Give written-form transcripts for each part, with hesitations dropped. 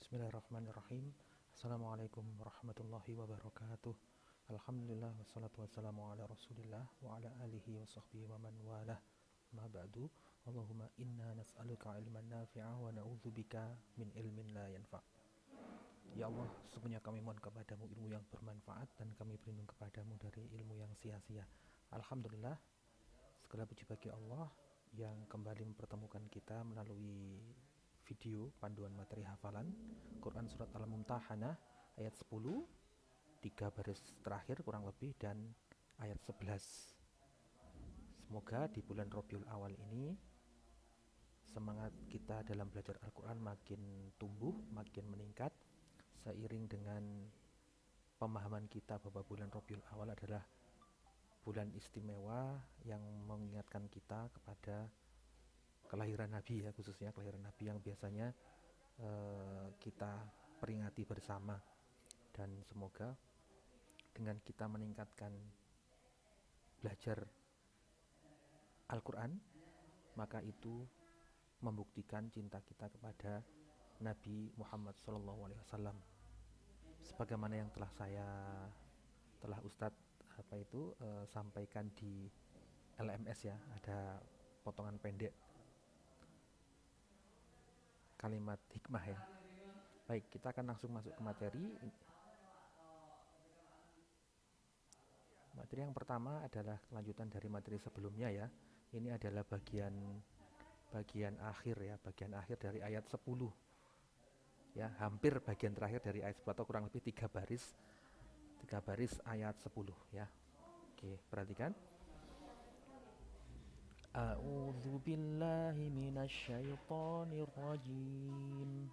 Bismillahirrahmanirrahim. Assalamualaikum warahmatullahi wabarakatuh. Alhamdulillah wassalatu wassalamu ala rasulillah wa ala alihi wa sahbihi wa man walah. Ma ba'du. Allahumma inna nas'aluka ilman nafi'a wa na'udzubika min ilmin la yanfa'. Ya Allah, sesungguhnya kami mohon kepadamu ilmu yang bermanfaat dan kami berlindung kepadamu dari ilmu yang sia-sia. Alhamdulillah, segala puji bagi Allah yang kembali mempertemukan kita melalui video panduan materi hafalan Quran Surat Al-Mumtahanah ayat 10, 3 baris terakhir kurang lebih, dan ayat 11. Semoga di bulan Rabiul Awal ini semangat kita dalam belajar Al-Quran makin tumbuh, makin meningkat seiring dengan pemahaman kita bahwa bulan Rabiul Awal adalah bulan istimewa yang mengingatkan kita kepada kelahiran Nabi, ya, khususnya kelahiran Nabi yang biasanya kita peringati bersama. Dan semoga dengan kita meningkatkan belajar Al-Quran, maka itu membuktikan cinta kita kepada Nabi Muhammad SAW. Sebagaimana yang telah Ustadz sampaikan di LMS, ya, ada potongan pendek kalimat hikmah, ya. Baik, kita akan langsung masuk ke materi. Materi yang pertama adalah kelanjutan dari materi sebelumnya, ya. Ini adalah bagian akhir, ya, bagian akhir dari ayat 10. Ya, hampir bagian terakhir dari ayat 10 atau kurang lebih 3 baris ayat 10, ya. Oke, perhatikan. A'udzu billahi minasyaitonir rajim.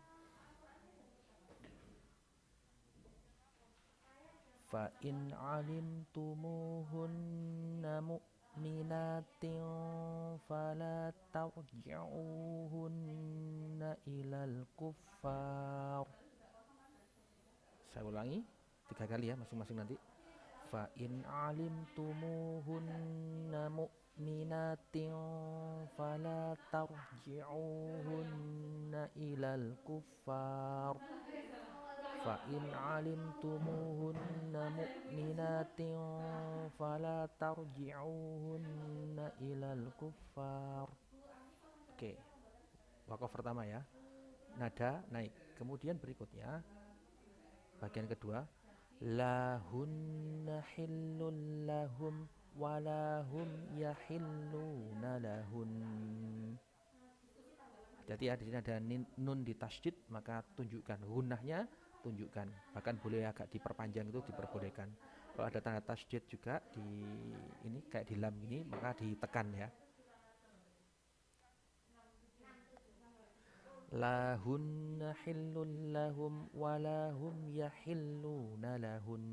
Fa in 'alimtumuhunna mu'minatin fala tarji'uhunna ilal kuffar. Saya ulangi 3 kali, ya, masing-masing nanti. Fa in 'alimtumuhunna mu'minatin fala tarji'uhunna ilal kuffar. Fa in 'alimtumuhunna mu'minatin fala tarji'uhunna ilal kuffar. Oke, wakaf pertama, ya, nada naik. Kemudian berikutnya bagian kedua, lahunna hillul lahum walahum yahilluna lahun. Jadi, ya, di sini ada nun di tasydid, maka tunjukkan gunnahnya, tunjukkan. Bahkan boleh agak diperpanjang, itu diperbolehkan. Kalau ada tanda tasydid juga di ini kayak di lam ini, maka ditekan, ya. Lahunna hillul lahum walahum yahilluna lahun.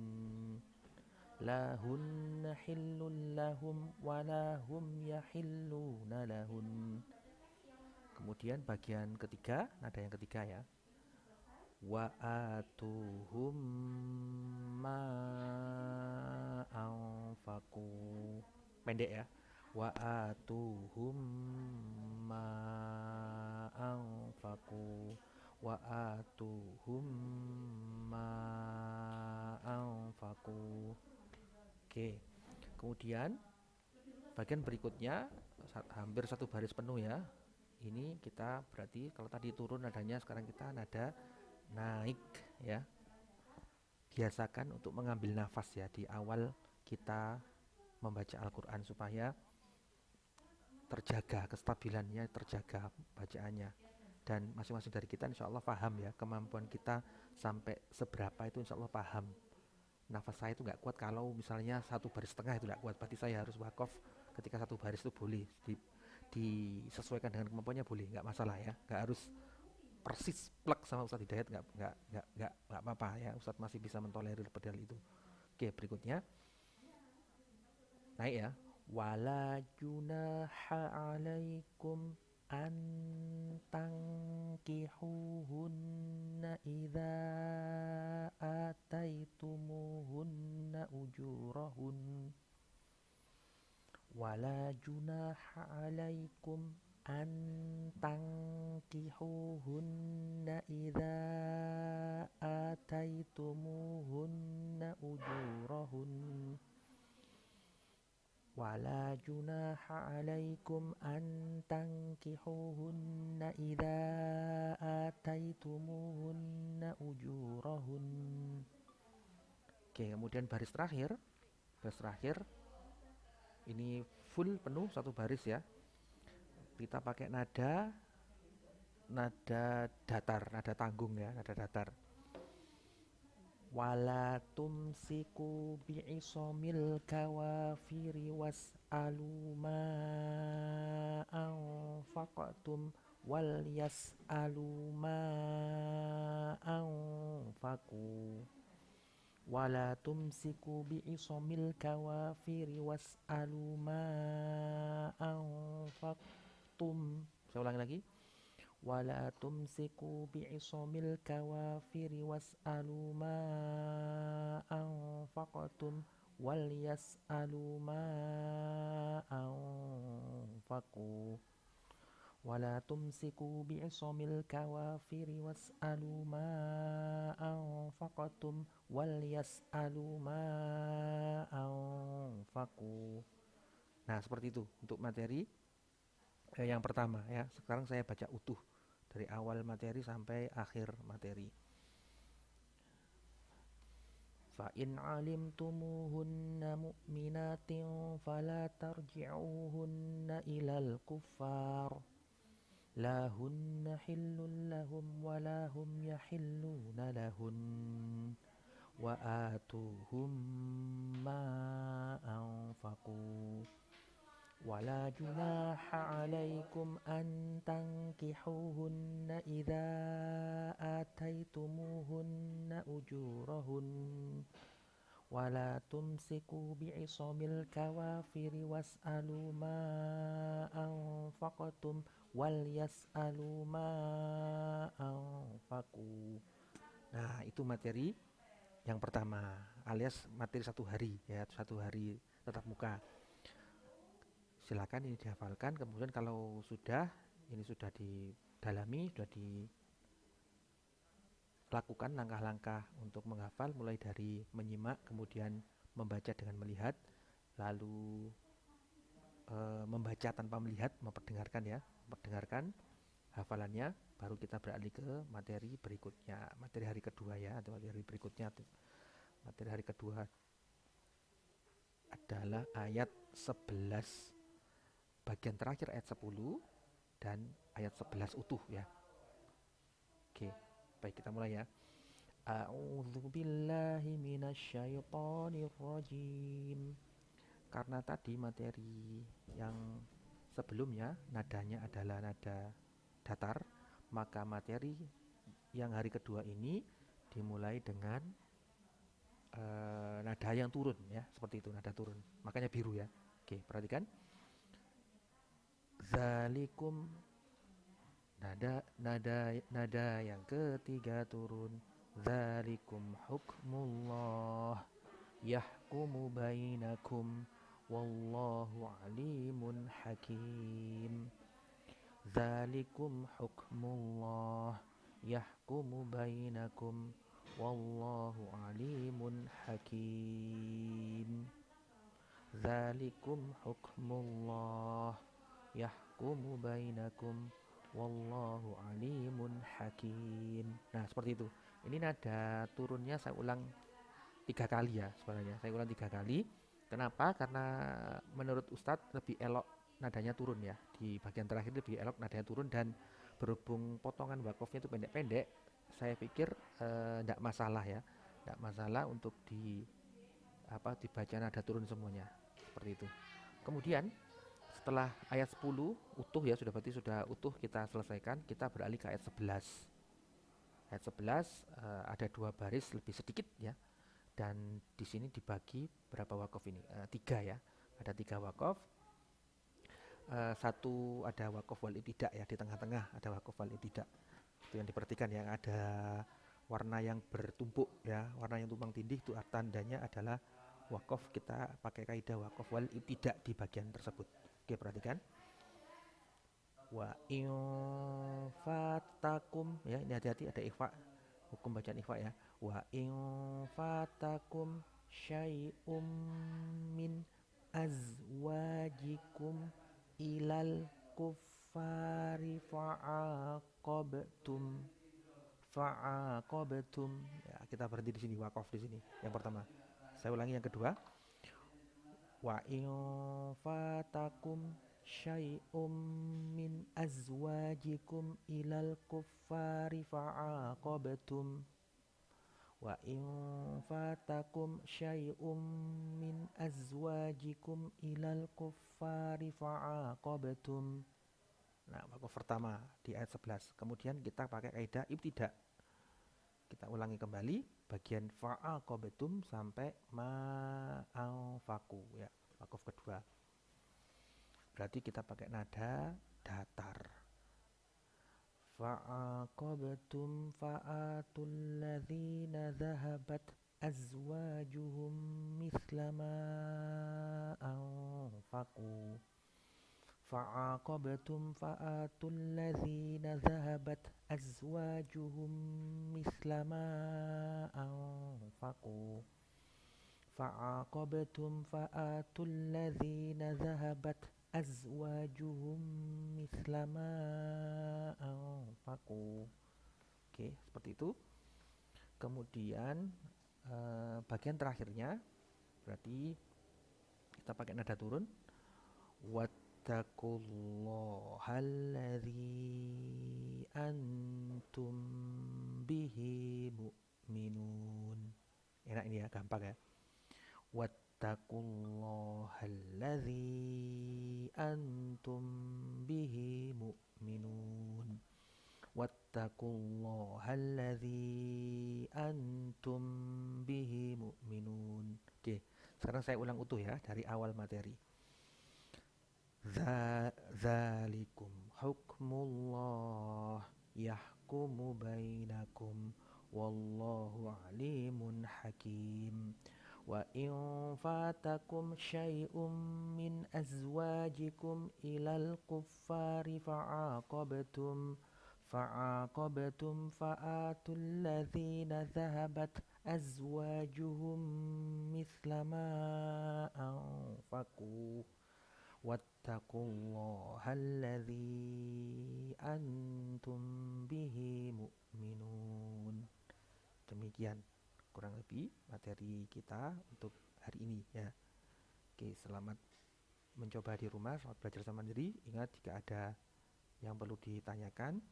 Lahunna hillul lahum walahum yahilluna lahun. Kemudian bagian ketiga, nada yang ketiga, ya. Wa atuhum ma anfaqu. Pendek, ya. Wa atuhum ma anfaqu. Wa atuhum ma anfaqu. Oke. Kemudian bagian berikutnya hampir 1 baris penuh, ya. Ini kita berarti kalau tadi turun nadanya, sekarang kita nada naik, ya. Biasakan untuk mengambil nafas, ya, di awal kita membaca Al-Quran supaya terjaga kestabilannya, terjaga bacaannya. Dan masing-masing dari kita insya Allah paham, ya, kemampuan kita sampai seberapa itu insya Allah paham. Nafas saya itu nggak kuat kalau misalnya 1 baris setengah itu nggak kuat, berarti saya harus wakaf ketika 1 baris itu boleh disesuaikan dengan kemampuannya, boleh, nggak masalah, ya, nggak harus persis plek sama Ustadz Hidayat, nggak apa-apa, ya. Ustadz masih bisa mentolerir pedal itu. Oke, berikutnya naik, ya. Wala junaha alaikum an tankihuhunna idza ataitumuhunna ujurahun. Wala junaha alaikum an tankihuhunna idza junaha alaikum an tankihuhunna idza ataitumuhunna ujurahun. Oke, kemudian baris terakhir ini full penuh satu baris ya. Kita pakai nada datar, nada tanggung ya, nada datar. Wala tumsiku bi'isomil kawafiri was'alu ma anfaqtum wal yas'alu ma anfaqu. Wala tumsiku bi'isomil kawafiri was'alu ma anfaqtum. Saya ulangi lagi. Wala tumsiku bi'isomil kawafiri was'alu ma anfaqtum wal yas'alu ma anfaqu. Wala tumsiku bi'isomil kawafiri was'alu ma anfaqtum wal yas'alu ma anfaqu. Nah, seperti itu untuk materi yang pertama ya. Sekarang saya baca utuh dari awal materi sampai akhir materi. Fa in alimtumuhunna mu'minatin fala tarji'uhunna ilal kuffar la hunna hillun lahum wa la hum yahilluna lahun wa atuhum ma anfaqu. Wala junaha alaikum an tankihuhunna idza ataitumuhunna ujurahun. Wala tumsiku bi'isomil kawafiri was'alu ma anfaqtum wal yas'alu ma anfaqu. Nah, itu materi yang pertama, alias materi satu hari ya, satu hari tatap muka. Silakan ini dihafalkan, kemudian kalau ini sudah didalami, sudah dilakukan langkah-langkah untuk menghafal, mulai dari menyimak, kemudian membaca dengan melihat, lalu membaca tanpa melihat, memperdengarkan hafalannya, baru kita beralih ke materi berikutnya, materi hari kedua ya, atau materi berikutnya. Materi hari kedua adalah ayat 11 bagian terakhir, ayat 10 dan ayat 11 utuh ya. Oke, baik, kita mulai ya. A'udzubillahi minasyaitonirrajim. Karena tadi materi yang sebelumnya nadanya adalah nada datar, maka materi yang hari kedua ini dimulai dengan nada yang turun ya, seperti itu, nada turun. Makanya biru ya. Oke, perhatikan. Zalikum, nada yang ketiga turun. Zalikum hukmullah yahkumu bainakum wallahu alimun hakim. Zalikum hukmullah yahkumu bainakum wallahu alimun hakim. Zalikum hukmullah yahkumu bainakum wallahu alimun hakim. Nah, seperti itu. Ini nada turunnya saya ulang 3 kali ya sebenarnya. Saya ulang 3 kali. Kenapa? Karena menurut Ustadz lebih elok nadanya turun ya. Di bagian terakhir lebih elok nadanya turun, dan berhubung potongan wakofnya itu pendek-pendek, saya pikir tidak masalah ya. Tidak masalah untuk dibaca nada turun semuanya. Seperti itu. Kemudian setelah ayat 10 utuh ya, berarti sudah utuh kita selesaikan, kita beralih ke ayat 11. Ayat 11 ada 2 baris lebih sedikit ya. Dan di sini dibagi berapa wakaf ini? 3 ya. Ada 3 wakaf. Satu ada wakaf wal ibtidak ya, di tengah-tengah ada wakaf wal ibtidak. Itu yang diperhatikan ya, ada warna yang bertumpuk ya, warna yang tumpang tindih, itu tandanya adalah wakaf. Kita pakai kaidah wakaf wal ibtidak di bagian tersebut. Oke, perhatikan. Wa in fatakum ya, ini hati-hati ada ikhfa, hukum bacaan ikhfa ya. Wa in fatakum syai'um min azwajikum ilal kuffari fa'aqabtum. Ya, kita berhenti di sini, wakaf di sini. Yang pertama. Saya ulangi yang kedua. Wa in fatakum syai'um min azwajikum ilal kuffari fa'aqabtum. Wa in fatakum syai'um min azwajikum ilal kuffari fa'aqabtum. Nah, wakaf pertama di ayat 11. Kemudian kita pakai kaidah ibtida. Kita ulangi kembali bagian fa'aqabtum sampai ma'anfaku ya, wakaf kedua. Berarti kita pakai nada datar. Fa'aqabtum fa'atul ladzina dhahabat azwajuhum mithla ma anfaqu. Fa'aqabtum fa'atul ladzina dhahabat azwajuhum mithla ma anfaqu. Fa'aqabtum fa'atul ladzina dhahabat azwajuhum mithla ma anfaqu. Oke, seperti itu. Kemudian bagian terakhirnya berarti kita pakai nada turun. Wattaqullahalladzi antum bihi mu'minun. Enak ini ya, gampang ya. Wattaqullahalladzi antum bihi mu'minun. Wattaqullahalladzi antum bihi mu'minun. Oke, sekarang saya ulang utuh ya dari awal materi. Dzalikum hukmullah yahkumu bainakum wallahu alimun hakim. Wa in fatakum syai'um min azwajikum ilal kuffari fa'aqabtum fa'atul ladzina dhahabat azwajuhum mithla ma anfaqu. Wattaqullahalladzi antum bihi mu'minun. Demikian kurang lebih materi kita untuk hari ini ya. Oke, selamat mencoba di rumah, selamat belajar sama diri. Ingat, jika ada yang perlu ditanyakan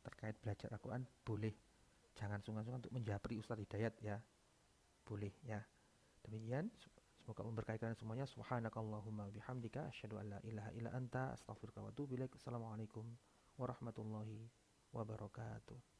terkait belajar Al-Quran, boleh, jangan sungkan-sungkan untuk menjapri Ustadz Hidayat ya, boleh ya. Demikian, semoga memberkahi kalian semuanya. Subhanakallahumma bihamdika asyhadu an la ilaha illa anta astaghfiruka wa atubu ilaik. Assalamualaikum warahmatullahi wabarakatuh.